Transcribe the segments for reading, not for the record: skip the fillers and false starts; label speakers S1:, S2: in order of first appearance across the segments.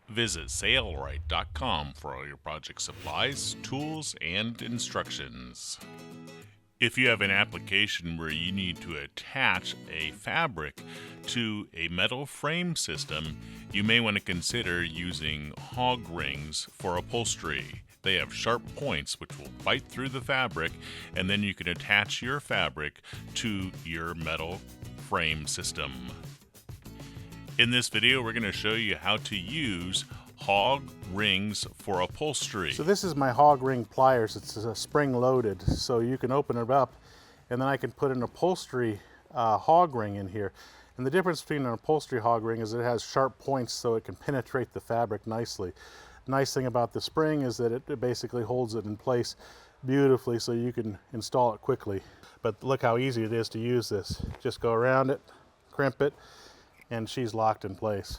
S1: Visit sailrite.com for all your project supplies, tools, and instructions. If you have an application where you need to attach a fabric to a metal frame system, you may want to consider using hog rings for upholstery. They have sharp points which will bite through the fabric, and then you can attach your fabric to your metal frame system. In this video, we're going to show you how to use hog rings for upholstery.
S2: So this is my Hog Ring Pliers. It's spring loaded, so you can open it up and then I can put an upholstery hog ring in here. And the difference between an upholstery hog ring is it has sharp points so it can penetrate the fabric nicely. Nice thing about the spring is that it basically holds it in place beautifully so you can install it quickly. But look how easy it is to use this. Just go around it, crimp it, and she's locked in place.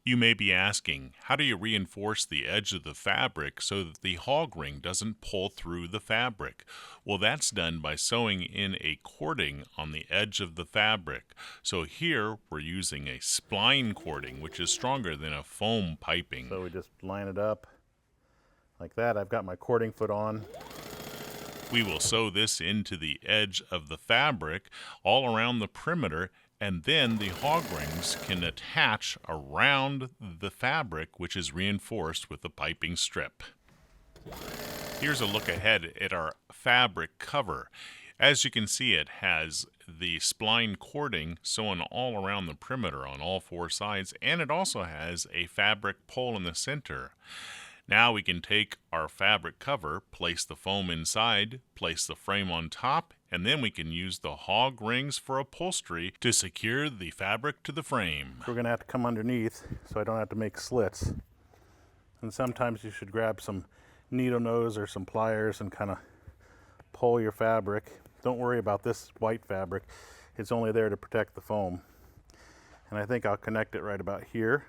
S1: You may be asking, how do you reinforce the edge of the fabric so that the hog ring doesn't pull through the fabric? Well, that's done by sewing in a cording on the edge of the fabric. So here we're using a spline cording, which is stronger than a foam piping.
S2: So we just line it up like that. I've got my cording foot on.
S1: We will sew this into the edge of the fabric all around the perimeter, and then the hog rings can attach around the fabric, which is reinforced with a piping strip. Here's a look ahead at our fabric cover. As you can see, it has the spline cording sewn all around the perimeter on all four sides, and it also has a fabric pole in the center. Now we can take our fabric cover, place the foam inside, place the frame on top, and then we can use the hog rings for upholstery to secure the fabric to the frame.
S2: We're going to have to come underneath so I don't have to make slits. And sometimes you should grab some needle nose or some pliers and kind of pull your fabric. Don't worry about this white fabric. It's only there to protect the foam. And I think I'll connect it right about here.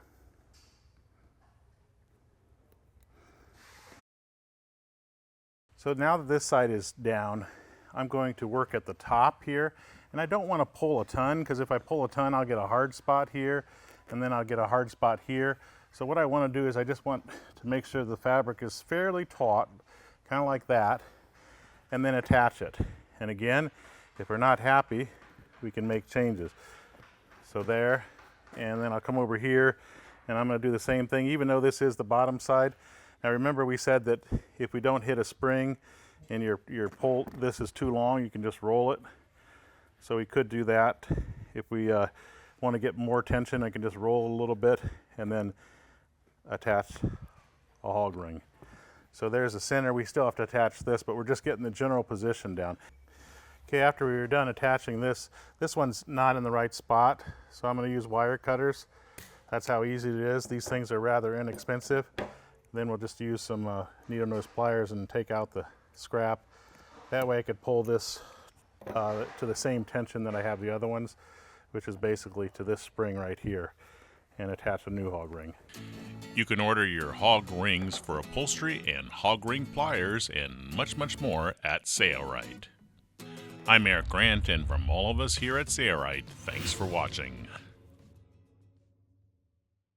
S2: So now that this side is down, I'm going to work at the top here. And I don't want to pull a ton, because if I pull a ton, I'll get a hard spot here, and then I'll get a hard spot here. So what I want to do is I just want to make sure the fabric is fairly taut, kind of like that, and then attach it. And again, if we're not happy, we can make changes. So there, and then I'll come over here, and I'm going to do the same thing, even though this is the bottom side. Now remember, we said that if we don't hit a spring and your pull, this is too long, you can just roll it. So we could do that. If we want to get more tension, I can just roll a little bit and then attach a hog ring. So there's the center. We still have to attach this, but we're just getting the general position down. Okay, after we were done attaching this one's not in the right spot, so I'm going to use wire cutters. That's how easy it is. These things are rather inexpensive. Then we'll just use some needle nose pliers and take out the scrap. That way I could pull this to the same tension that I have the other ones, which is basically to this spring right here, and attach a new hog ring.
S1: You can order your hog rings for upholstery and hog ring pliers and much, much more at Sailrite. I'm Eric Grant, and from all of us here at Sailrite, thanks for watching.